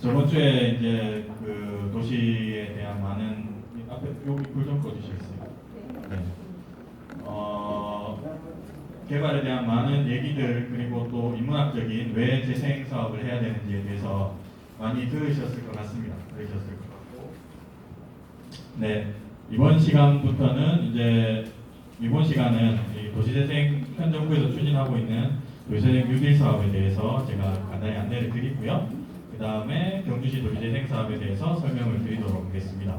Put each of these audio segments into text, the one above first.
저번 주에 이제 그 도시에 대한 많은 앞에 여기 불 좀 꺼주시겠어요? 네. 개발에 대한 많은 얘기들 그리고 또 인문학적인 왜 재생 사업을 해야 되는지에 대해서 많이 들으셨을 것 같습니다. 들으셨을 것 같고, 네, 이번 시간부터는 이번 시간은 이 도시재생 현 정부에서 추진하고 있는 도시재생 뉴딜 사업에 대해서 제가 간단히 안내를 드리고요. 그 다음에 경주시 도시재생 사업에 대해서 설명을 드리도록 하겠습니다.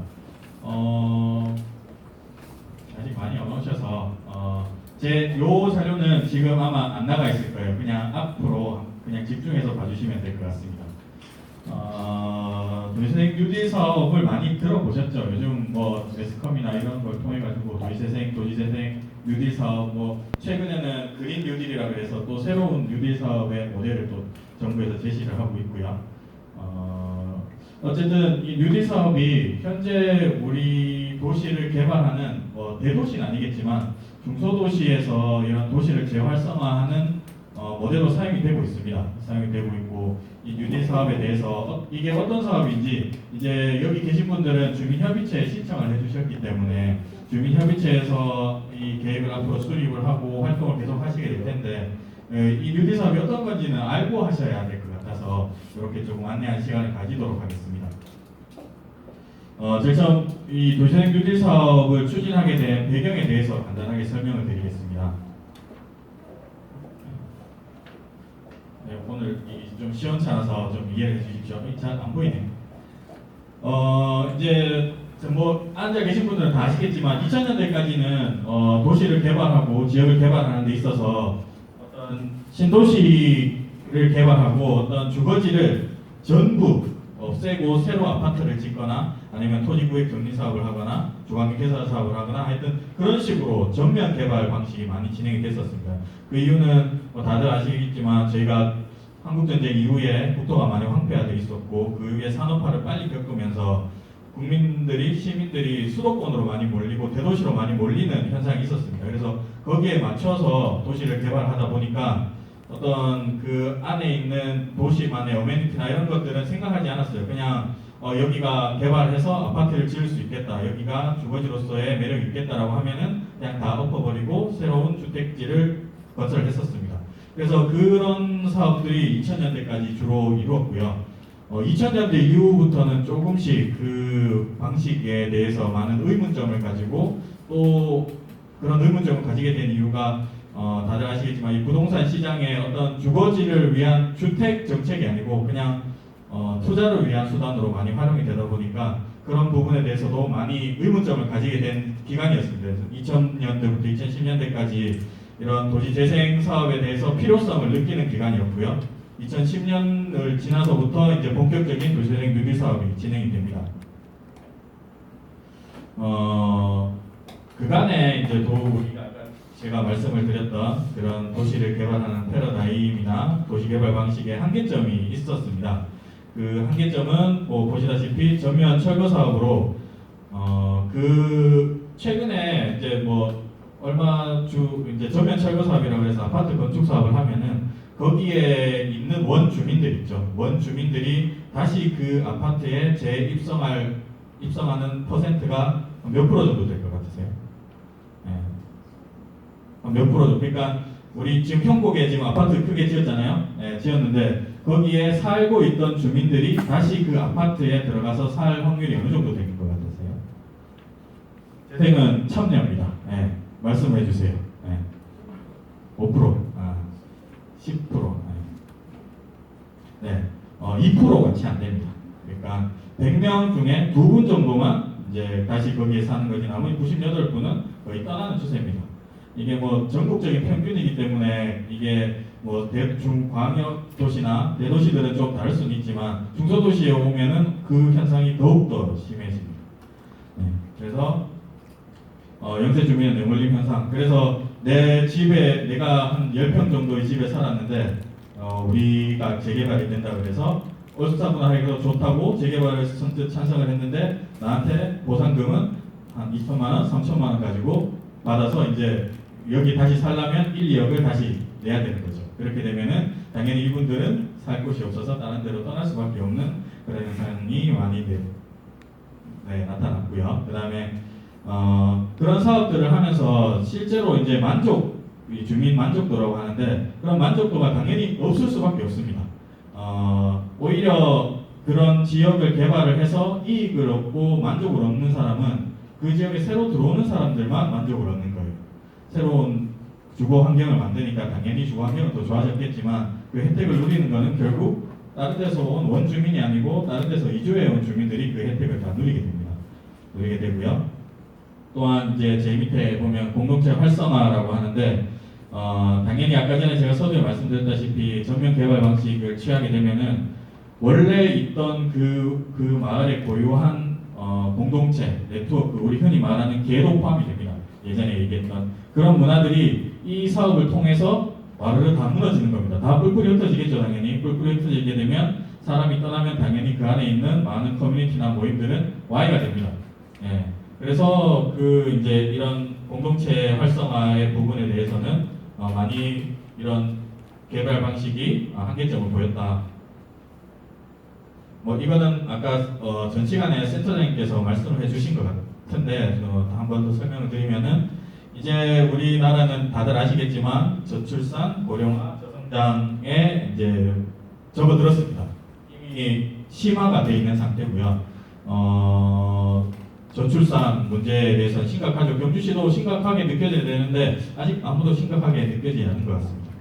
아직 많이 안 오셔서 제 요 자료는 지금 아마 안 나가 있을 거예요. 그냥 앞으로 그냥 집중해서 봐주시면 될 것 같습니다. 도시재생 뉴딜 사업을 많이 들어보셨죠? 요즘 뭐 매스컴이나 이런 걸 통해 가지고 도시재생 뉴딜 사업, 뭐 최근에는 그린 뉴딜이라 그래서 또 새로운 뉴딜 사업의 모델을 또 정부에서 제시를 하고 있고요. 어쨌든 이 뉴딜 사업이 현재 우리 도시를 개발하는 대도시는 아니겠지만 중소도시에서 이런 도시를 재활성화하는 모델로 사용이 되고 있습니다. 사용이 되고 있고, 이 뉴딜 사업에 대해서 이게 어떤 사업인지 이제 여기 계신 분들은 주민협의체에 신청을 해주셨기 때문에 주민협의체에서 이 계획을 앞으로 수립을 하고 활동을 계속 하시게 될 텐데, 이 뉴딜 사업이 어떤 건지는 알고 하셔야 될 것 같아서 이렇게 조금 안내한 시간을 가지도록 하겠습니다. 제가 이 도시재생 뉴딜 사업을 추진하게 된 배경에 대해서 간단하게 설명을 드리겠습니다. 네, 오늘 좀 시원찮아서 좀 이해해 주십시오. 잘 안 보이네요. 이제 뭐 앉아 계신 분들은 다 아시겠지만 2000년대까지는 도시를 개발하고 지역을 개발하는 데 있어서 어떤 신도시를 개발하고 어떤 주거지를 전부 없애고 새로 아파트를 짓거나 아니면 토지구획 정리 사업을 하거나 주거환경 개선 사업을 하거나 하여튼 그런 식으로 전면 개발 방식이 많이 진행이 됐었습니다. 그 이유는 뭐 다들 아시겠지만 저희가 한국전쟁 이후에 국토가 많이 황폐화되어 있었고 그 이후에 산업화를 빨리 겪으면서 시민들이 수도권으로 많이 몰리고 대도시로 많이 몰리는 현상이 있었습니다. 그래서 거기에 맞춰서 도시를 개발하다 보니까 어떤 그 안에 있는 도시만의 어메니티나 이런 것들은 생각하지 않았어요. 그냥 여기가 개발해서 아파트를 지을 수 있겠다, 여기가 주거지로서의 매력이 있겠다라고 하면은 그냥 다 엎어버리고 새로운 주택지를 건설했었습니다. 그래서 그런 사업들이 2000년대까지 주로 이루었고요. 2000년대 이후부터는 조금씩 그 방식에 대해서 많은 의문점을 가지고 또 그런 의문점을 가지게 된 이유가 다들 아시겠지만 이 부동산 시장의 어떤 주거지를 위한 주택 정책이 아니고 그냥 투자를 위한 수단으로 많이 활용이 되다 보니까 그런 부분에 대해서도 많이 의문점을 가지게 된 기간이었습니다. 그래서 2000년대부터 2010년대까지 이런 도시 재생 사업에 대해서 필요성을 느끼는 기간이었고요. 2010년을 지나서부터 이제 본격적인 도시재생 뉴딜 사업이 진행이 됩니다. 그간에 이제 우리가 제가 말씀을 드렸던 그런 도시를 개발하는 패러다임이나 도시개발 방식의 한계점이 있었습니다. 그 한계점은 뭐 보시다시피 전면 철거 사업으로 그 최근에 이제 뭐 이제 전면 철거 사업이라고 해서 아파트 건축 사업을 하면은 거기에 있는 원주민들 있죠. 원주민들이 다시 그 아파트에 입성하는 퍼센트가 몇 프로 정도 될 것 같으세요? 몇 프로 정도? 그러니까 우리 지금 형곡에 지금 아파트 크게 지었잖아요. 지었는데 거기에 살고 있던 주민들이 다시 그 아파트에 들어가서 살 확률이 어느 정도 되는 것 같으세요? 재생은 참여입니다. 말씀해 주세요. 5%, 10%, 네, 2% 같이 안 됩니다. 그러니까 100명 중에 2분 정도만 이제 다시 거기에 사는 거지 나머지 98분은 거의 떠나는 추세입니다. 이게 뭐 전국적인 평균이기 때문에 이게 뭐 중광역 도시나 대도시들은 좀 다를 수는 있지만 중소도시에 오면은 그 현상이 더욱더 심해집니다. 그래서 영세 주민의 내몰림 현상. 그래서 내 집에 내가 한 10평 정도의 집에 살았는데 우리가 재개발이 된다 그래서 얼싸분할하기도 좋다고 재개발을 선뜻 찬성을 했는데 나한테 보상금은 한 2천만 원, 3천만 원 가지고 받아서 이제 여기 다시 살려면 1, 2억을 다시 내야 되는 거죠. 그렇게 되면은 당연히 이분들은 살 곳이 없어서 다른 데로 떠날 수밖에 없는 그런 현상이 많이 나타났고요. 그다음에 그런 사업들을 하면서 실제로 이제 이 주민 만족도라고 하는데 그런 만족도가 당연히 없을 수밖에 없습니다. 오히려 그런 지역을 개발을 해서 이익을 얻고 만족을 얻는 사람은 그 지역에 새로 들어오는 사람들만 만족을 얻는 거예요. 새로운 주거 환경을 만드니까 당연히 주거 환경은 더 좋아졌겠지만 그 혜택을 누리는 것은 결국 다른 데서 온 원주민이 아니고 다른 데서 이주해 온 주민들이 그 혜택을 다 누리게 됩니다. 누리게 되고요. 또한 이제 제 밑에 보면 공동체 활성화라고 하는데 당연히 아까 전에 제가 서두에 말씀드렸다시피 전면 개발 방식을 취하게 되면은 원래 있던 그 마을에 고유한 공동체, 네트워크, 우리 흔히 말하는 개도 포함이 됩니다. 예전에 얘기했던 그런 문화들이 이 사업을 통해서 와르르 다 무너지는 겁니다. 다 뿔뿔이 흩어지겠죠, 당연히. 뿔뿔이 흩어지게 되면 사람이 떠나면 당연히 그 안에 있는 많은 커뮤니티나 모임들은 와해가 됩니다. 예. 그래서 이제 이런 공동체 활성화의 부분에 대해서는 많이 이런 개발 방식이 한계점을 보였다. 이거는 아까 전 시간에 센터장님께서 말씀을 해주신 것 같은데 한 번 더 설명을 드리면은 이제 우리나라는 다들 아시겠지만 저출산, 고령화, 저성장에 이제 접어들었습니다. 이미 심화가 돼 있는 상태고요. 저출산 문제에 대해서 심각하죠. 경주시도 심각하게 느껴져야 되는데 아직 아무도 심각하게 느껴지지 않는 것 같습니다.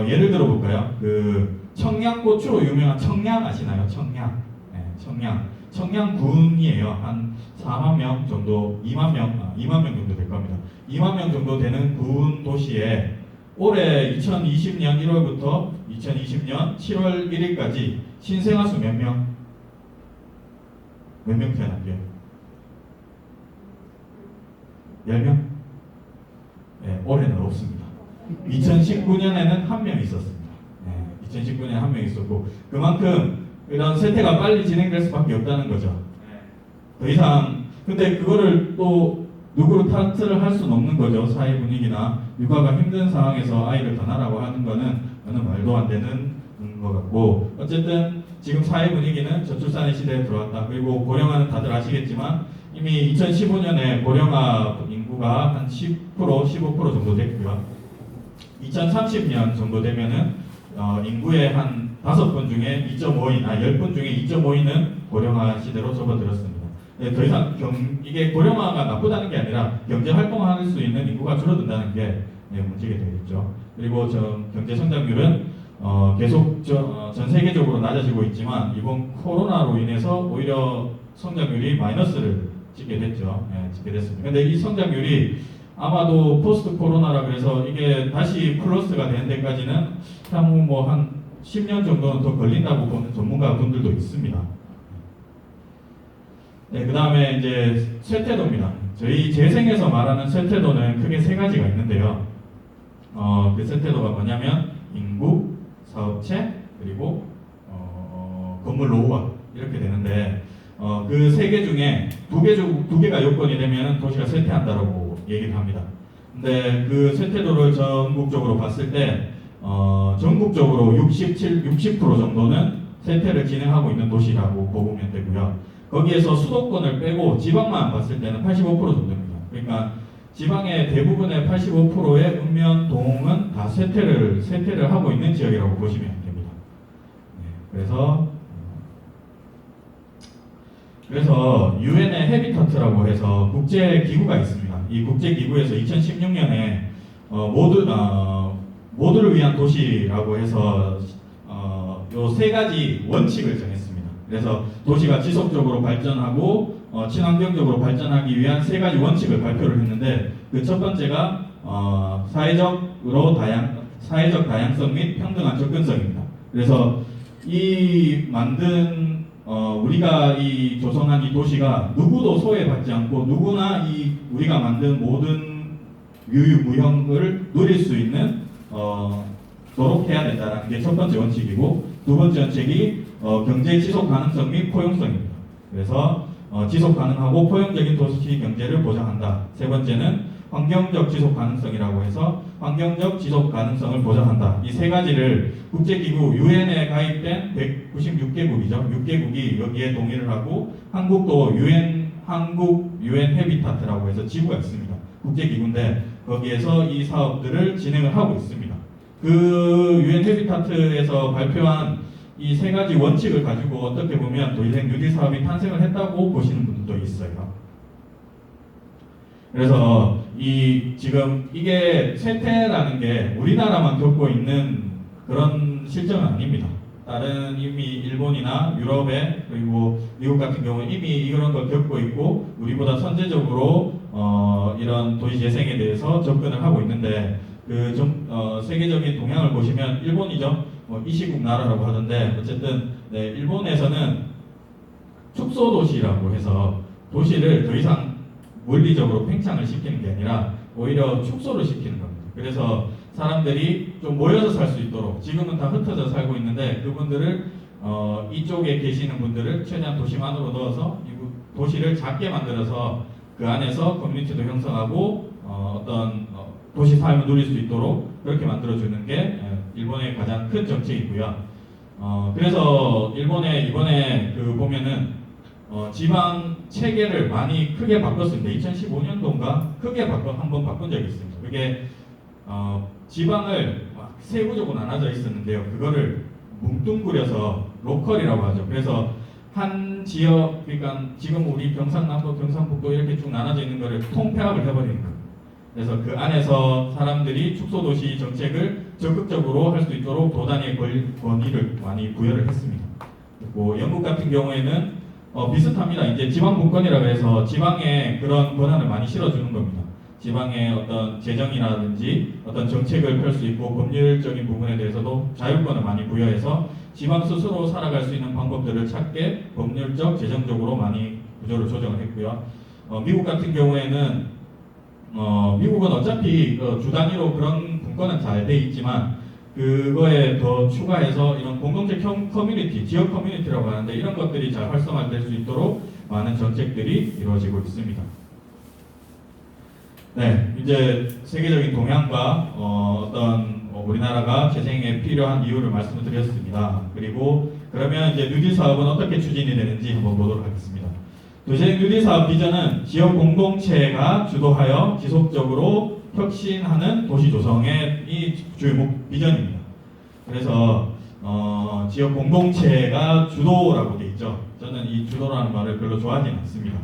예를 들어 볼까요? 청양고추로 유명한 청양 아시나요? 청양. 네, 청양군이에요. 한 4만 명 정도, 2만 명 정도 될 겁니다. 2만 명 정도 되는 군 도시에 올해 2020년 1월부터 2020년 7월 1일까지 신생아수 몇 명? 몇 명 태어났대요? 10명? 네, 올해는 없습니다. 2019년에는 한 명 있었습니다. 네, 2019년에 한 명 있었고 그만큼 이런 세태가 빨리 진행될 수밖에 없다는 거죠. 더 이상 근데 그거를 또 누구로 탓을 할 수는 없는 거죠. 사회 분위기나 육아가 힘든 상황에서 아이를 떠나라고 하는 거는 말도 안 되는 것 같고 어쨌든 지금 사회 분위기는 저출산의 시대에 들어왔다. 그리고 고령화는 다들 아시겠지만 이미 2015년에 고령화 인구가 한 10%, 15% 정도 됐고요. 2030년 정도 되면은 인구의 한 5분 중에 2.5인, 10분 중에 2.5인은 고령화 시대로 접어들었습니다. 네, 더 이상 이게 고령화가 나쁘다는 게 아니라 경제 활동할 수 있는 인구가 줄어든다는 게 문제가 되겠죠. 그리고 경제 성장률은 계속 전 세계적으로 낮아지고 있지만 이번 코로나로 인해서 오히려 성장률이 마이너스를 찍게 됐죠. 찍게 됐습니다. 근데 이 성장률이 아마도 포스트 코로나라 그래서 이게 다시 플러스가 되는 데까지는 향후 한 10년 정도는 더 걸린다고 보는 전문가분들도 있습니다. 네, 그 다음에 이제 쇠퇴도입니다. 저희 재생에서 말하는 쇠퇴도는 크게 세 가지가 있는데요. 그 쇠퇴도가 뭐냐면 인구, 사업체, 그리고 건물 노후화 이렇게 되는데 그 세 개 중에 두 개가 요건이 되면 도시가 쇠퇴한다라고 얘기를 합니다. 근데 그 쇠퇴도를 전국적으로 봤을 때 전국적으로 60% 정도는 쇠퇴를 진행하고 있는 도시라고 보면 되고요. 거기에서 수도권을 빼고 지방만 봤을 때는 85% 정도입니다. 그러니까 지방의 대부분의 85%의 읍면동은 다 쇠퇴를 하고 있는 지역이라고 보시면 됩니다. 네, 그래서 유엔의 헤비터트라고 해서 국제기구가 있습니다. 이 국제기구에서 2016년에 모두를 위한 도시라고 해서 요 세 가지 원칙을 정했습니다. 그래서 도시가 지속적으로 발전하고 친환경적으로 발전하기 위한 세 가지 원칙을 발표를 했는데 그 첫 번째가 사회적 다양성 및 평등한 접근성입니다. 그래서 우리가 조성한 이 도시가 누구도 소외받지 않고 누구나 우리가 만든 모든 유유무형을 누릴 수 있는 도록 해야 된다는 게 첫 번째 원칙이고 두 번째 원칙이 경제 지속 가능성 및 포용성입니다. 그래서 지속 가능하고 포용적인 도시 경제를 보장한다. 세 번째는 환경적 지속 가능성이라고 해서 환경적 지속 가능성을 보장한다. 이 세 가지를 국제기구 유엔에 가입된 196개국이죠. 6개국이 여기에 동의를 하고 한국도 한국 유엔 헤비타트라고 해서 지구가 있습니다. 국제기구인데 거기에서 이 사업들을 진행을 하고 있습니다. 그 유엔 헤비타트에서 발표한 이 세 가지 원칙을 가지고 어떻게 보면 도시생 뉴딜 사업이 탄생을 했다고 보시는 분들도 있어요. 그래서 지금 이게 쇠퇴라는 게 우리나라만 겪고 있는 그런 실정은 아닙니다. 다른 이미 일본이나 유럽에 그리고 미국 같은 경우는 이미 이런 걸 겪고 있고 우리보다 선제적으로 이런 도시 재생에 대해서 접근을 하고 있는데 세계적인 동향을 보시면 일본이죠. 이시국 나라라고 하던데 어쨌든 네, 일본에서는 축소 도시라고 해서 도시를 더 이상 물리적으로 팽창을 시키는 게 아니라 오히려 축소를 시키는 겁니다. 그래서 사람들이 좀 모여서 살 수 있도록 지금은 다 흩어져 살고 있는데 그분들을 이쪽에 계시는 분들을 최대한 도심안으로 넣어서 도시를 작게 만들어서 그 안에서 커뮤니티도 형성하고 도시 삶을 누릴 수 있도록 그렇게 만들어주는 게 일본의 가장 큰 정책이고요. 그래서 일본에 이번에 보면은 지방 체계를 많이 크게 바꿨습니다. 2015년도인가 크게 한번 바꾼 적이 있습니다. 그게 지방을 막 세부적으로 나눠져 있었는데요. 그거를 뭉뚱그려서 로컬이라고 하죠. 그래서 한 지역, 그러니까 지금 우리 경상남도, 경상북도 이렇게 쭉 나눠져 있는 거를 통폐합을 해버리는 거예요. 그래서 그 안에서 사람들이 축소도시 정책을 적극적으로 할 수 있도록 도단위의 권위를 많이 부여를 했습니다. 그리고 영국 같은 경우에는 비슷합니다. 이제 지방분권이라고 해서 지방에 그런 권한을 많이 실어주는 겁니다. 지방의 어떤 재정이라든지 어떤 정책을 펼 수 있고 법률적인 부분에 대해서도 자율권을 많이 부여해서 지방 스스로 살아갈 수 있는 방법들을 찾게 법률적, 재정적으로 많이 구조를 조정을 했고요. 미국 같은 경우에는 미국은 어차피 주 단위로 그런 분권은 잘 돼 있지만 그거에 더 추가해서 이런 공동체 커뮤니티, 지역 커뮤니티라고 하는데 이런 것들이 잘 활성화될 수 있도록 많은 정책들이 이루어지고 있습니다. 네, 이제 세계적인 동향과 우리나라가 재생에 필요한 이유를 말씀을 드렸습니다. 그리고 그러면 이제 뉴딜 사업은 어떻게 추진이 되는지 한번 보도록 하겠습니다. 도시재생 뉴딜 사업 비전은 지역 공동체가 주도하여 지속적으로 혁신하는 도시 조성의 이 주요 비전입니다. 그래서 지역 공동체가 주도라고 돼 있죠. 저는 이 주도라는 말을 별로 좋아하지는 않습니다.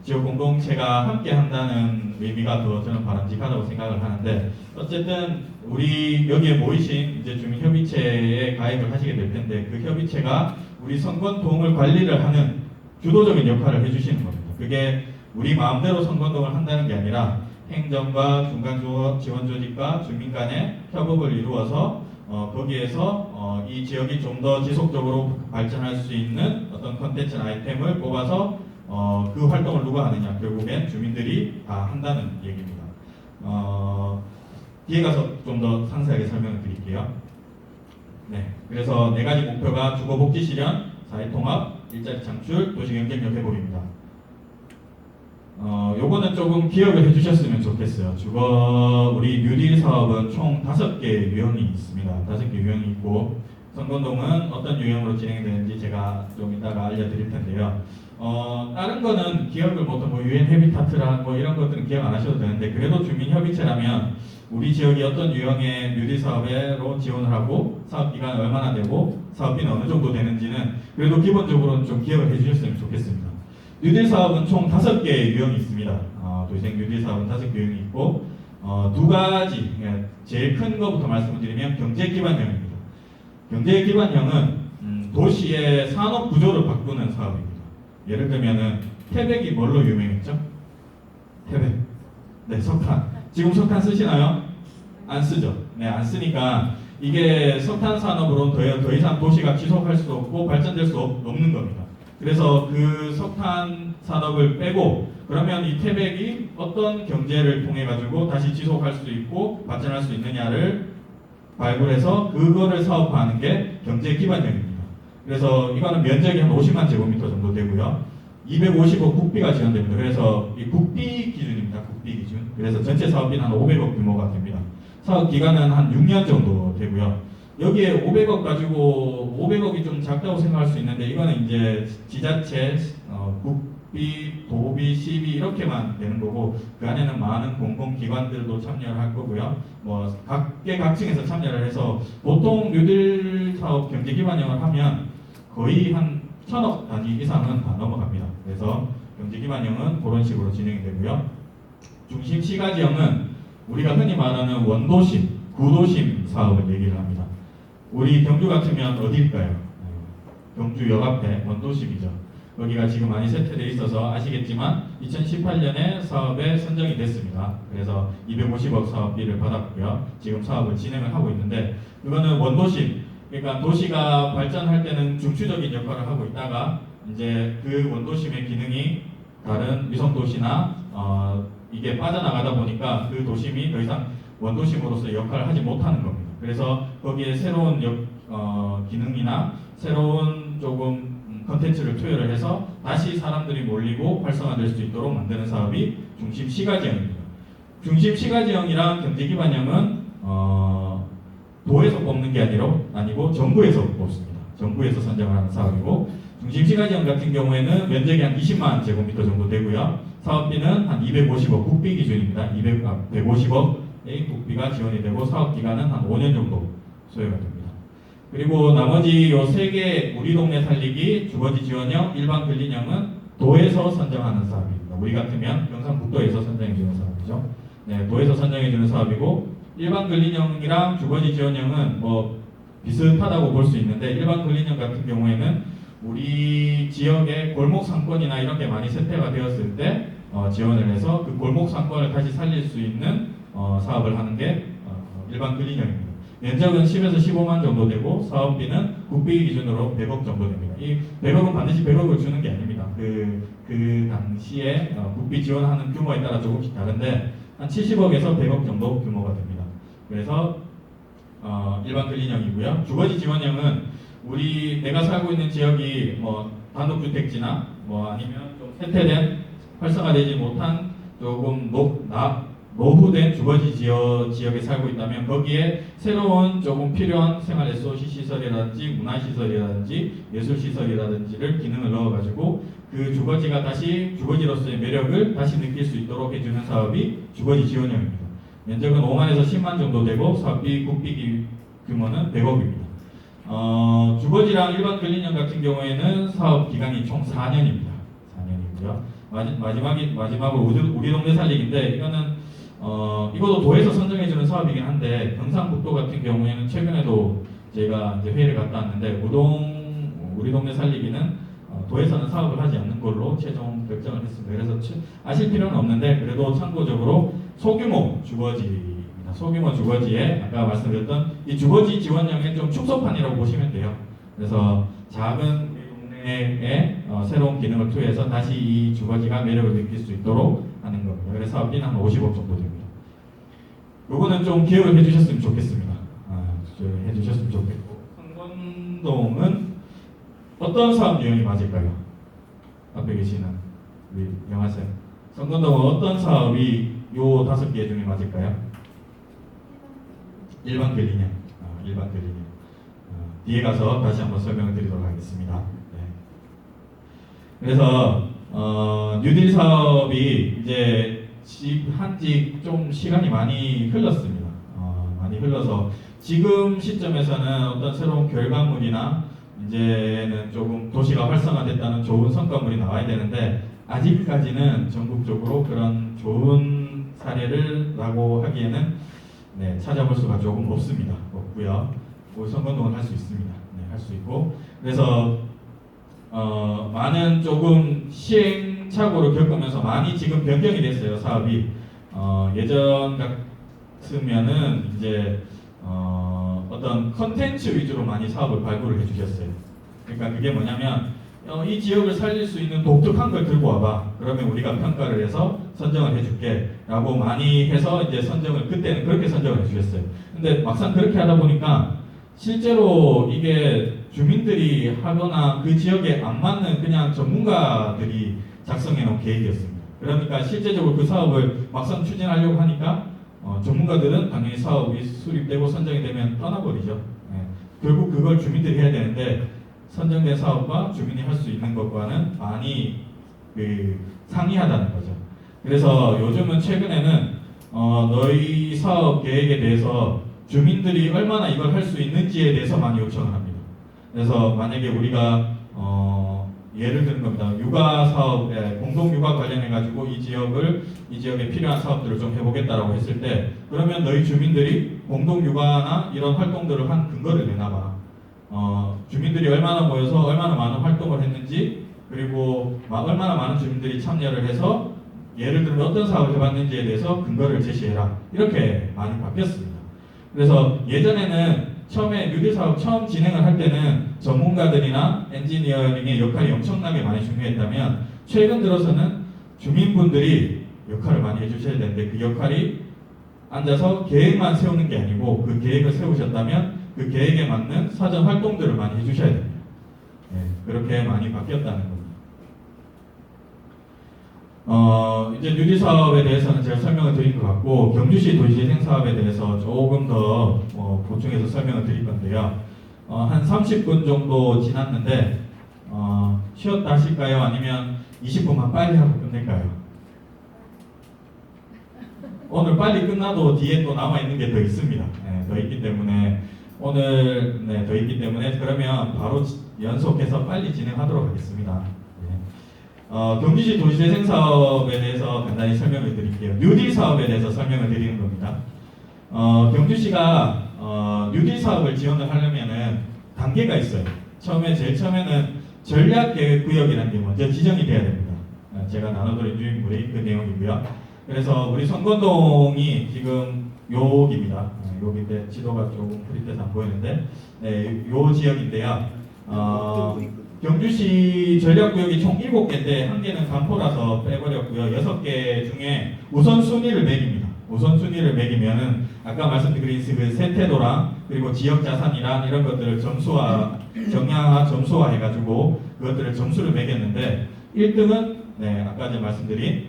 지역 공동체가 함께 한다는 의미가 더 저는 바람직하다고 생각을 하는데 어쨌든 우리 여기에 모이신 이제 주민협의체에 가입을 하시게 될 텐데 그 협의체가 우리 선거동을 관리를 하는 주도적인 역할을 해주시는 겁니다. 그게 우리 마음대로 선거동을 한다는 게 아니라 행정과 중간 지원 조직과 주민 간의 협업을 이루어서 거기에서 이 지역이 좀 더 지속적으로 발전할 수 있는 어떤 컨텐츠 아이템을 뽑아서 그 활동을 누가 하느냐 결국엔 주민들이 다 한다는 얘기입니다. 뒤에 가서 좀 더 상세하게 설명을 드릴게요. 네, 그래서 네 가지 목표가 주거복지 실현, 사회통합, 일자리 창출, 도시경쟁력 회복입니다. 요거는 조금 기억을 해주셨으면 좋겠어요. 우리 뉴딜 사업은 총 5개 유형이 있습니다. 5개 유형이 있고 선건동은 어떤 유형으로 진행되는지 제가 좀 이따가 알려드릴 텐데요. 다른 거는 기억을 못하고 유엔 헤비타트라 이런 것들은 기억 안 하셔도 되는데 그래도 주민협의체라면 우리 지역이 어떤 유형의 뉴딜 사업으로 지원을 하고 사업 기간이 얼마나 되고 사업비는 어느 정도 되는지는 그래도 기본적으로는 좀 기억을 해주셨으면 좋겠습니다. 뉴딜 사업은 총 5개의 유형이 있습니다. 도시재생 뉴딜 사업은 5개 유형이 있고 두 가지 제일 큰 것부터 말씀을 드리면 경제기반형입니다. 경제기반형은 도시의 산업 구조를 바꾸는 사업입니다. 예를 들면은 태백이 뭘로 유명했죠? 태백. 네, 석탄. 지금 석탄 쓰시나요? 안 쓰죠. 네, 안 쓰니까 이게 석탄 산업으로 더 이상 도시가 지속할 수 없고 발전될 수 없는 겁니다. 그래서 그 석탄 산업을 빼고 그러면 이 태백이 어떤 경제를 통해 가지고 다시 지속할 수 있고 발전할 수 있느냐를 발굴해서 그거를 사업화하는 게 경제기반형입니다. 그래서 이거는 면적이 한 50만 제곱미터 정도 되고요. 250억 국비가 지원됩니다. 그래서 이 국비 기준입니다. 기준입니다. 국비 기준. 그래서 전체 사업비는 한 500억 규모가 됩니다. 사업 기간은 한 6년 정도 되고요. 여기에 500억 가지고 500억이 좀 작다고 생각할 수 있는데 이거는 이제 지자체, 국비, 도비, 시비 이렇게만 되는 거고 그 안에는 많은 공공기관들도 참여를 할 거고요. 뭐 각계각층에서 참여를 해서 보통 뉴딜 사업 경제기반형을 하면 거의 한 1000억 단위 이상은 다 넘어갑니다. 그래서 경제기반형은 그런 식으로 진행이 되고요. 중심 시가지형은 우리가 흔히 말하는 원도심, 구도심 사업을 얘기를 합니다. 우리 경주 같으면 어디일까요? 경주역 앞에 원도심이죠. 거기가 지금 많이 세트되어 있어서 아시겠지만 2018년에 사업에 선정이 됐습니다. 그래서 250억 사업비를 받았고요. 지금 사업을 진행을 하고 있는데 그거는 원도심, 그러니까 도시가 발전할 때는 중추적인 역할을 하고 있다가 이제 그 원도심의 기능이 다른 위성도시나 이게 빠져나가다 보니까 그 도심이 더 이상 원도심으로서 역할을 하지 못하는 겁니다. 그래서 거기에 새로운 기능이나 새로운 조금 컨텐츠를 투여를 해서 다시 사람들이 몰리고 활성화될 수 있도록 만드는 사업이 중심 시가지형입니다. 중심 시가지형이랑 경제기반형은 도에서 뽑는 게 아니고 정부에서 뽑습니다. 정부에서 선정을 하는 사업이고 중심 시가지형 같은 경우에는 면적이 한 20만 제곱미터 정도 되고요. 사업비는 한 250억 국비 기준입니다. 150억의 국비가 지원이 되고 사업 기간은 한 5년 정도 소요가 됩니다. 그리고 나머지 요 3개 우리 동네 살리기, 주거지 지원형, 일반 근린형은 도에서 선정하는 사업입니다. 우리 같으면 경상북도에서 선정해주는 사업이죠. 네, 도에서 선정해주는 사업이고 일반 근린형이랑 주거지 지원형은 뭐 비슷하다고 볼 수 있는데 일반 근린형 같은 경우에는 우리 지역의 골목 상권이나 이런 게 많이 세태가 되었을 때 지원을 해서 그 골목 상권을 다시 살릴 수 있는 사업을 하는 게 일반 근린형입니다. 면적은 10에서 15만 정도 되고 사업비는 국비 기준으로 100억 정도 됩니다. 이 100억은 반드시 100억을 주는 게 아닙니다. 그 당시에 국비 지원하는 규모에 따라 조금씩 다른데 한 70억에서 100억 정도 규모가 됩니다. 그래서 일반 근린형이고요. 주거지 지원형은 내가 살고 있는 지역이 뭐 단독주택지나 뭐 아니면 좀 쇠퇴된 활성화되지 못한 조금 노후된 주거지 지역에 살고 있다면 거기에 새로운 조금 필요한 생활 SOC 시설이라든지 문화시설이라든지 예술시설이라든지를 기능을 넣어가지고 그 주거지가 다시 주거지로서의 매력을 다시 느낄 수 있도록 해주는 사업이 주거지 지원형입니다. 면적은 5만에서 10만 정도 되고 사업비 국비 규모는 100억입니다. 주거지랑 일반 근린형 같은 경우에는 사업 기간이 총 4년입니다. 4년이고요. 마지막으로 우리 동네 살리기인데 이것도 도에서 선정해주는 사업이긴 한데 경상북도 같은 경우에는 최근에도 제가 이제 회의를 갔다 왔는데 우리 동네 살리기는 도에서는 사업을 하지 않는 걸로 최종 결정을 했습니다. 그래서 아실 필요는 없는데 그래도 참고적으로 소규모 주거지입니다. 소규모 주거지에 아까 말씀드렸던 이 주거지 지원형의 좀 축소판이라고 보시면 돼요. 그래서 작은 동네에 새로운 기능을 투여해서 다시 이 주거지가 매력을 느낄 수 있도록 하는 겁니다. 그래서 사업비는 한 50억 정도 됩니다. 요거는 좀 기억을 해주셨으면 좋겠습니다. 해주셨으면 좋겠고 성건동은 어떤 사업 유형이 맞을까요? 앞에 계시는 우리 영화쌤, 성건동은 어떤 사업이 요 5개 중에 맞을까요? 일반 근린형. 일반 근린형. 뒤에 가서 다시 한번 설명을 드리도록 하겠습니다. 네. 그래서 뉴딜 사업이 이제 한지 좀 시간이 많이 흘렀습니다. 많이 흘러서 지금 시점에서는 어떤 새로운 결과물이나 이제는 조금 도시가 활성화됐다는 좋은 성과물이 나와야 되는데 아직까지는 전국적으로 그런 좋은 사례라고 하기에는 찾아볼 수가 조금 없고요. 성건동은 할 수 있습니다. 할 수 있고 그래서 많은 조금 시행착오를 겪으면서 많이 지금 변경이 됐어요. 사업이 예전 같으면은 이제 어떤 컨텐츠 위주로 많이 사업을 발굴을 해주셨어요. 그러니까 그게 뭐냐면 이 지역을 살릴 수 있는 독특한 걸 들고 와봐. 그러면 우리가 평가를 해서 선정을 해줄게 라고 많이 해서 이제 그때는 그렇게 선정을 해주셨어요. 근데 막상 그렇게 하다 보니까 실제로 이게 주민들이 하거나 그 지역에 안 맞는 그냥 전문가들이 작성해 놓은 계획이었습니다. 그러니까 실제적으로 그 사업을 막상 추진하려고 하니까 전문가들은 당연히 사업이 수립되고 선정이 되면 떠나버리죠. 예. 결국 그걸 주민들이 해야 되는데 선정된 사업과 주민이 할 수 있는 것과는 많이 상이하다는 거죠. 그래서 요즘은 최근에는 너희 사업 계획에 대해서 주민들이 얼마나 이걸 할 수 있는지에 대해서 많이 요청을 합니다. 그래서 만약에 우리가 예를 드는 겁니다. 육아 사업에 공동 육아 관련해 가지고 이 지역에 필요한 사업들을 좀 해보겠다라고 했을 때 그러면 너희 주민들이 공동 육아나 이런 활동들을 한 근거를 내놔봐. 주민들이 얼마나 모여서 얼마나 많은 활동을 했는지 그리고 얼마나 많은 주민들이 참여를 해서 예를 들면 어떤 사업을 해봤는지에 대해서 근거를 제시해라. 이렇게 많이 바뀌었습니다. 그래서 예전에는 처음에 뉴딜 사업 처음 진행을 할 때는 전문가들이나 엔지니어링의 역할이 엄청나게 많이 중요했다면 최근 들어서는 주민분들이 역할을 많이 해주셔야 되는데 그 역할이 앉아서 계획만 세우는 게 아니고 그 계획을 세우셨다면 그 계획에 맞는 사전 활동들을 많이 해주셔야 됩니다. 네, 그렇게 많이 바뀌었다는 겁니다. 이제 뉴딜 사업에 대해서는 제가 설명을 드린 것 같고 경주시 도시재생 사업에 대해서 조금 더 보충해서 설명을 드릴 건데요. 한 30분 정도 지났는데 쉬었다 하실까요? 아니면 20분만 빨리 하고 끝낼까요? 오늘 빨리 끝나도 뒤에 또 남아있는 게 더 있습니다. 네, 더 있기 때문에 오늘 더 있기 때문에 그러면 바로 연속해서 빨리 진행하도록 하겠습니다. 경주시 도시재생 사업에 대해서 간단히 설명을 드릴게요. 뉴딜 사업에 대해서 설명을 드리는 겁니다. 경주시가 뉴딜 사업을 지원을 하려면은 단계가 있어요. 제일 처음에는 전략계획구역이라는 게 먼저 지정이 돼야 됩니다. 제가 나눠드린 유인물이 그 내용이고요. 그래서 우리 성건동이 지금 여기입니다. 여기인데 지도가 조금 흐릿해서 안 보이는데, 네, 요 지역인데요. 경주시 전략구역이 총 7개인데 한 개는 간포라서 빼버렸고요. 6개 중에 우선순위를 매깁니다. 우선순위를 매기면은 아까 말씀드린 그 세태도랑 그리고 지역자산이랑 이런 것들을 정량화 점수화 해가지고 그것들을 점수를 매겼는데 1등은 아까 전에 말씀드린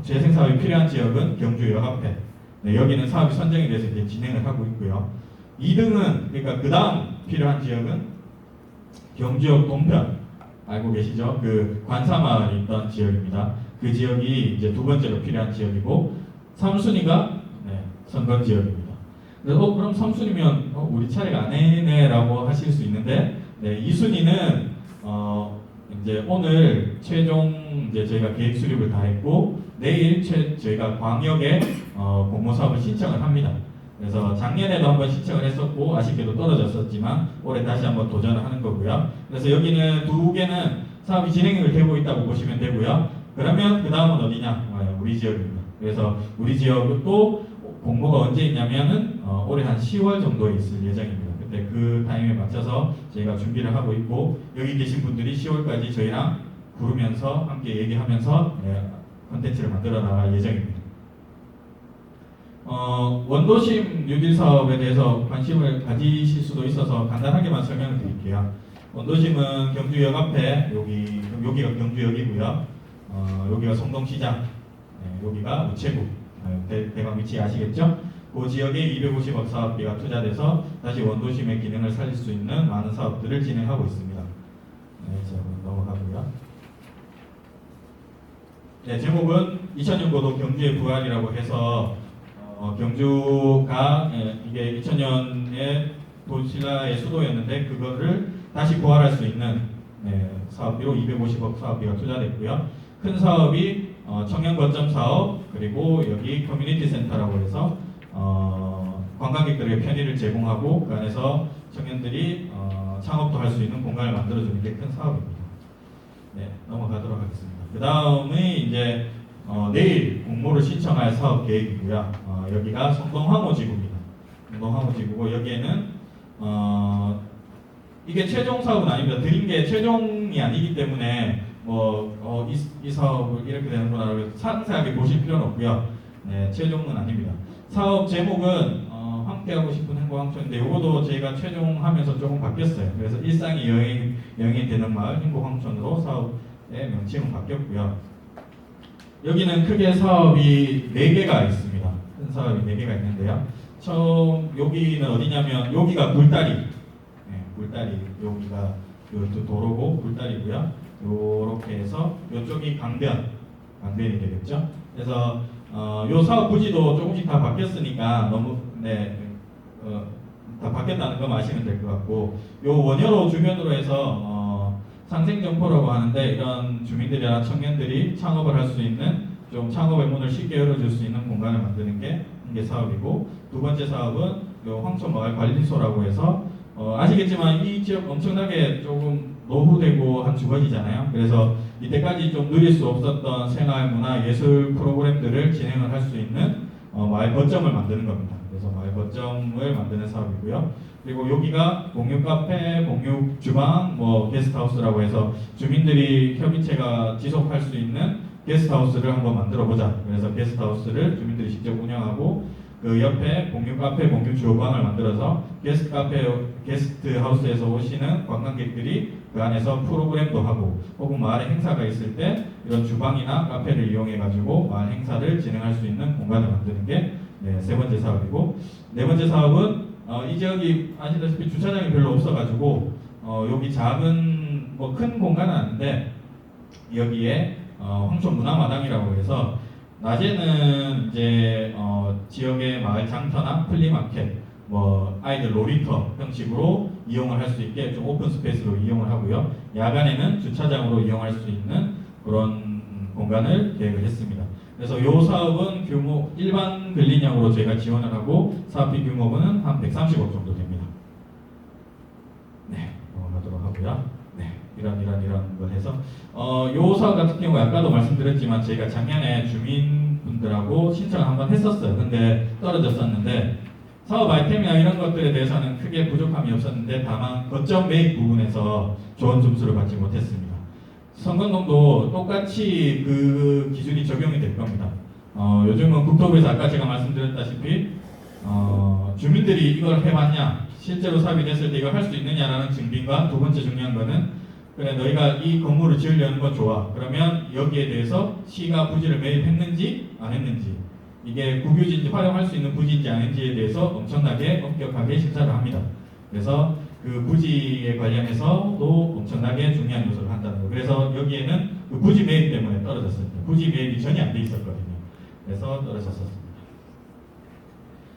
재생사업이 필요한 지역은 경주역 앞에 여기는 사업이 선정이 돼서 이제 진행을 하고 있고요. 2등은 그러니까 그 다음 필요한 지역은 경주역 동편 알고 계시죠? 그 관사마을이 있던 지역입니다. 그 지역이 이제 두 번째로 필요한 지역이고 3순위가 선건 지역입니다. 그래서 그럼 3순위면 우리 차례가 아니네라고 하실 수 있는데 2순위는 이제 오늘 최종 이제 저희가 계획 수립을 다 했고 내일 저희가 광역에 공모 사업을 신청을 합니다. 그래서 작년에도 한번 신청을 했었고 아쉽게도 떨어졌었지만 올해 다시 한번 도전을 하는 거고요. 그래서 여기는 2개는 사업이 진행을 되고 있다고 보시면 되고요. 그러면 그 다음은 어디냐? 우리 지역입니다. 그래서 우리 지역도 공모가 언제 있냐면은 올해 한 10월 정도에 있을 예정입니다. 그때 그 타임에 맞춰서 저희가 준비를 하고 있고 여기 계신 분들이 10월까지 저희랑 부르면서 함께 얘기하면서 컨텐츠를 만들어 나갈 예정입니다. 원도심 뉴딜 사업에 대해서 관심을 가지실 수도 있어서 간단하게만 설명을 드릴게요. 원도심은 경주역 앞에 여기가 경주역이고요. 여기가 성동시장, 여기가 우체국, 대강 위치 아시겠죠? 그 지역에 250억 사업비가 투자돼서 다시 원도심의 기능을 살릴 수 있는 많은 사업들을 진행하고 있습니다. 자, 넘어가고요. 제목은 2000년고도 경주의 부활이라고 해서 경주가 이게 2000년에 도시라의 수도였는데 그거를 다시 부활할 수 있는 사업비로 250억 사업비가 투자됐고요. 큰 사업이 청년 거점 사업 그리고 여기 커뮤니티 센터라고 해서 관광객들에게 편의를 제공하고 그 안에서 청년들이 창업도 할 수 있는 공간을 만들어주는 게 큰 사업입니다. 넘어가도록 하겠습니다. 그 다음에 이제 내일 공모를 신청할 사업 계획이고요. 여기가 성동항호지구입니다. 성동항호지구고 여기에는 이게 최종 사업은 아닙니다. 드린 게 최종이 아니기 때문에 이 사업을 이렇게 되는구나 상세하게 보실 필요는 없고요. 최종은 아닙니다. 사업 제목은 함께하고 싶은 행복항천인데 이것도 저희가 최종하면서 조금 바뀌었어요. 그래서 일상이 여행이 되는 마을 행복항천으로 사업의 명칭은 바뀌었고요. 여기는 크게 사업이 4개가 있습니다. 큰 사업이 4개가 있는데요. 처음 여기는 어디냐면 여기가 굴다리, 굴다리 여기가 요 도로고 굴다리고요. 요렇게 해서 요쪽이 강변이 되겠죠. 그래서 요 사업 부지도 조금씩 다 바뀌었으니까 너무 다 바뀌었다는 거 아시면 될 것 같고, 요 원효로 주변으로 해서 상생점포라고 하는데 이런 주민들이나 청년들이 창업을 할 수 있는 좀 창업의 문을 쉽게 열어줄 수 있는 공간을 만드는 게 한 개 사업이고, 두 번째 사업은 요 황천마을관리소라고 해서 아시겠지만 이 지역 엄청나게 조금 노후되고 한 주거지잖아요. 그래서 이때까지 좀 누릴 수 없었던 생활, 문화, 예술 프로그램들을 진행을 할 수 있는 마을 거점을 만드는 겁니다. 그래서 마을 거점을 만드는 사업이고요. 그리고 여기가 공유 카페, 공유 주방, 게스트하우스라고 해서 주민들이 협의체가 지속할 수 있는 게스트하우스를 한번 만들어 보자. 그래서 게스트하우스를 주민들이 직접 운영하고 그 옆에 공유 카페, 공유 주방을 만들어서 게스트하우스에서 오시는 관광객들이 그 안에서 프로그램도 하고 혹은 마을에 행사가 있을 때 이런 주방이나 카페를 이용해 가지고 마을 행사를 진행할 수 있는 공간을 만드는 게 세 번째 사업이고, 네 번째 사업은 이 지역이 아시다시피 주차장이 별로 없어가지고 여기 작은 큰 공간은 아닌데 여기에 황촌문화마당이라고 해서 낮에는 이제 지역의 마을 장터나 플리마켓, 아이들 놀이터 형식으로 이용을 할 수 있게 좀 오픈 스페이스로 이용을 하고요. 야간에는 주차장으로 이용할 수 있는 그런 공간을 계획을 했습니다. 그래서 이 사업은 규모 일반 근린형으로 저희가 지원을 하고 사업비 규모는 한 130억 정도 됩니다. 네, 넘어가도록 하고요. 네, 이런 걸 해서 이 사업 같은 경우 아까도 말씀드렸지만 저희가 작년에 주민분들하고 신청을 한번 했었어요. 근데 떨어졌었는데 사업 아이템이나 이런 것들에 대해서는 크게 부족함이 없었는데 다만 거점 매입 부분에서 좋은 점수를 받지 못했습니다. 성건동도 똑같이 그 기준이 적용이 될 겁니다. 요즘은 국토부에서 아까 제가 말씀드렸다시피 주민들이 이걸 해봤냐, 실제로 사업이 됐을 때 이걸 할 수 있느냐라는 증빙과 두 번째 중요한 거는 그래 너희가 이 건물을 지으려는 건 좋아. 그러면 여기에 대해서 시가 부지를 매입했는지 안 했는지, 이게 국유지인지 활용할 수 있는 부지인지 아닌지에 대해서 엄청나게 엄격하게 심사를 합니다. 그래서 그 부지에 관련해서도 엄청나게 중요한 요소를 한다는 거. 그래서 여기에는 그 부지 매입 때문에 떨어졌습니다. 부지 매입이 전혀 안 돼 있었거든요. 그래서 떨어졌었습니다.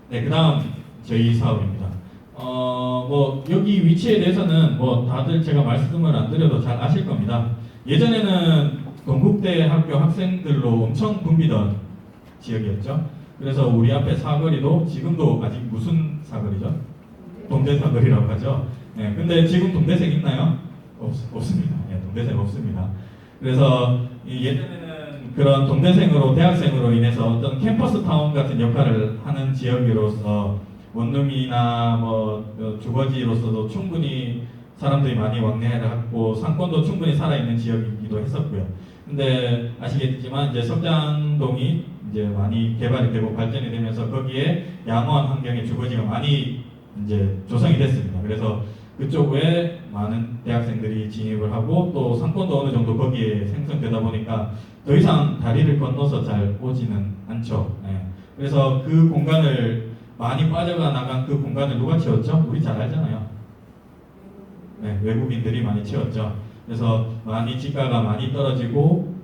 네, 그 다음 저희 사업입니다. 여기 위치에 대해서는 다들 제가 말씀을 안 드려도 잘 아실 겁니다. 예전에는 동국대 학교 학생들로 엄청 붐비던 지역이었죠. 그래서 우리 앞에 사거리도 지금도 아직 무슨 사거리죠? 동대사거리라고 하죠. 네, 근데 지금 동대생 있나요? 없습니다. 네, 동대생 없습니다. 그래서 예전에는 그런 동대생으로 대학생으로 인해서 어떤 캠퍼스 타운 같은 역할을 하는 지역으로서 원룸이나 주거지로서도 충분히 사람들이 많이 왕래를 하고 상권도 충분히 살아있는 지역이기도 했었고요. 근데 아시겠지만 이제 석장동이 이제 많이 개발이 되고 발전이 되면서 거기에 양호한 환경의 주거지가 많이 이제 조성이 됐습니다. 그래서 그쪽에 많은 대학생들이 진입을 하고 또 상권도 어느 정도 거기에 생성되다 보니까 더 이상 다리를 건너서 잘 오지는 않죠. 네. 그래서 그 공간을 많이 빠져가 나간 그 공간을 누가 채웠죠? 우리 잘 알잖아요. 네, 외국인들이 많이 채웠죠. 그래서 많이 지가가 많이 떨어지고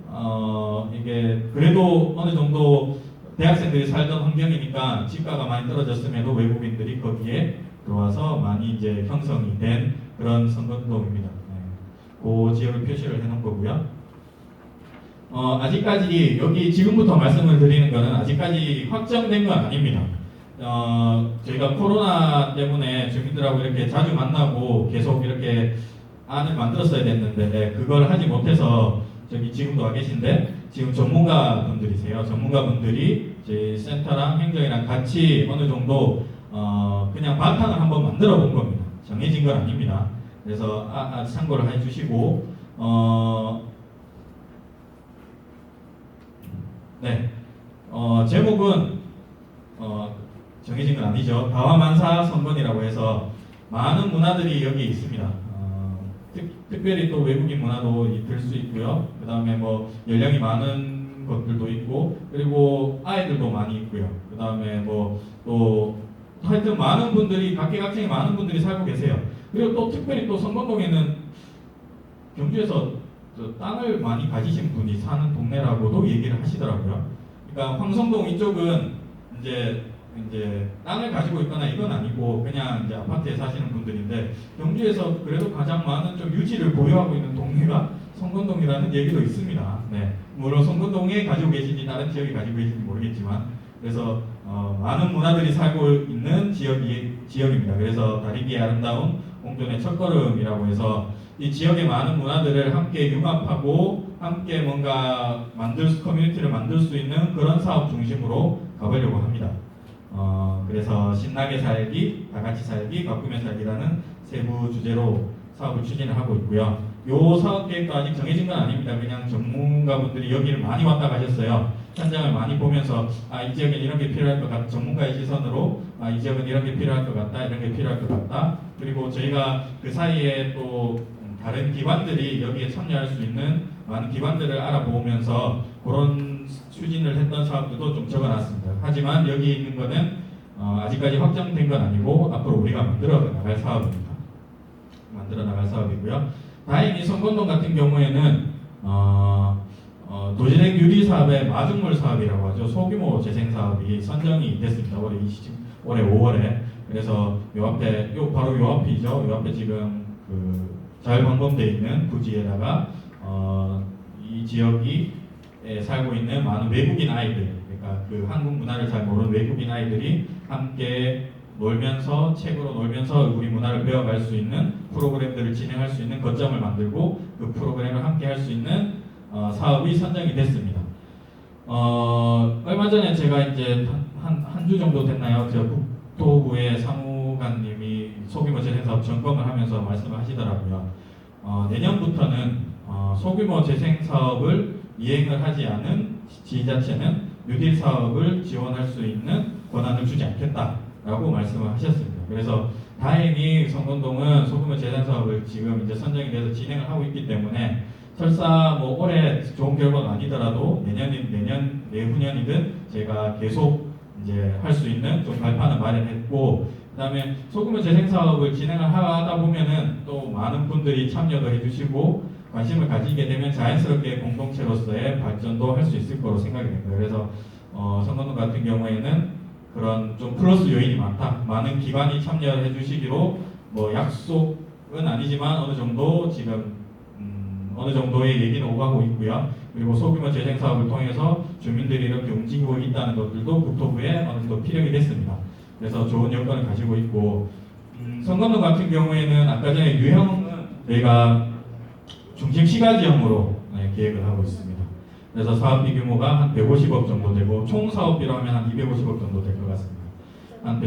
이게 그래도 어느 정도 대학생들이 살던 환경이니까 지가가 많이 떨어졌음에도 외국인들이 거기에 들어와서 많이 이제 형성이 된 그런 성건동입니다. 네. 그 지역을 표시를 해놓은 거고요. 아직까지 여기 지금부터 말씀을 드리는 것은 아직까지 확정된 건 아닙니다. 저희가 코로나 때문에 주민들하고 이렇게 자주 만나고 계속 이렇게 안을 만들었어야 됐는데 그걸 하지 못해서 저기 지금도 와 계신데 지금 전문가분들이세요. 전문가분들이 저희 센터랑 행정이랑 같이 어느 정도 그냥 바탕을 한번 만들어 본 겁니다. 정해진 건 아닙니다. 그래서 참고를 해주시고 네, 제목은 정해진 건 아니죠. 다화만사 선건이라고 해서 많은 문화들이 여기 있습니다. 특별히 또 외국인 문화도 들 수 있고요. 그 다음에 연령이 많은 것들도 있고 그리고 아이들도 많이 있고요. 그 다음에 뭐 또 하여튼 많은 분들이 각계각층의 많은 분들이 살고 계세요. 그리고 또 특별히 또 성건동에는 경주에서 땅을 많이 가지신 분이 사는 동네라고도 얘기를 하시더라고요. 그러니까 황성동 이쪽은 이제 땅을 가지고 있거나 이건 아니고 그냥 이제 아파트에 사시는 분들인데 경주에서 그래도 가장 많은 좀 유지를 보유하고 있는 동네가 성건동이라는 얘기도 있습니다. 네, 물론 성건동에 가지고 계신지 다른 지역에 가지고 계신지 모르겠지만 그래서 많은 문화들이 살고 있는 지역입니다. 그래서 다리기의 아름다운 공존의 첫걸음이라고 해서 이 지역의 많은 문화들을 함께 융합하고 함께 뭔가 커뮤니티를 만들 수 있는 그런 사업 중심으로 가보려고 합니다. 그래서 신나게 살기, 다 같이 살기, 바꾸며 살기라는 세부 주제로 사업을 추진을 하고 있고요. 요 사업 계획도 아직 정해진 건 아닙니다. 그냥 전문가분들이 여기를 많이 왔다 가셨어요. 현장을 많이 보면서 이 지역엔 이런 게 필요할 것 같다. 전문가의 시선으로 이 지역은 이런 게 필요할 것 같다. 이런 게 필요할 것 같다. 그리고 저희가 그 사이에 또 다른 기관들이 여기에 참여할 수 있는 많은 기관들을 알아보면서 그런 추진을 했던 사업들도 좀 적어놨습니다. 하지만 여기 있는 거는 아직까지 확정된 건 아니고 앞으로 우리가 만들어 나갈 사업입니다. 만들어 나갈 사업이고요. 다행히 성건동 같은 경우에는 도시락 유리 사업의 마중물 사업이라고 하죠. 소규모 재생 사업이 선정이 됐습니다. 올해 5월에. 그래서 요 앞에 바로 요 앞이죠. 요 앞에 지금 잘 방범되어 있는 부지에다가 이 지역이 살고 있는 많은 외국인 아이들, 그러니까 그 한국 문화를 잘 모르는 외국인 아이들이 함께 놀면서 책으로 놀면서 우리 문화를 배워갈 수 있는 프로그램들을 진행할 수 있는 거점을 만들고 그 프로그램을 함께 할 수 있는 사업이 선정이 됐습니다. 얼마 전에 제가 이제 한 주 정도 됐나요? 저 국토부의 사무관님이 소규모 재생 사업 점검을 하면서 말씀을 하시더라고요. 내년부터는 소규모 재생 사업을 이행을 하지 않은 지자체는 뉴딜 사업을 지원할 수 있는 권한을 주지 않겠다라고 말씀을 하셨습니다. 그래서 다행히 성건동은 소규모 재생 사업을 지금 이제 선정이 돼서 진행을 하고 있기 때문에 설사 뭐 올해 좋은 결과가 아니더라도 내후년이든 제가 계속 이제 할 수 있는 좀 발판을 마련했고 그다음에 소규모 재생 사업을 진행을 하다 보면은 또 많은 분들이 참여도 해주시고 관심을 가지게 되면 자연스럽게 공동체로서의 발전도 할 수 있을 거로 생각이 됩니다. 그래서 성건동 같은 경우에는 그런 좀 플러스 요인이 많다. 많은 기관이 참여해 주시기로 뭐 약속은 아니지만 어느 정도 지금 어느 정도의 얘기는 오가고 있고요. 그리고 소규모 재생 사업을 통해서 주민들이 이렇게 움직이고 있다는 것들도 국토부에 어느 정도 피력이 됐습니다. 그래서 좋은 여건을 가지고 있고 성건동 같은 경우에는 아까 전에 유형은 저희가 중심 시가지형으로 계획을 하고 있습니다. 그래서 사업비 규모가 한 150억 정도 되고 총 사업비로 하면 한 250억 정도 될 것 같습니다. 한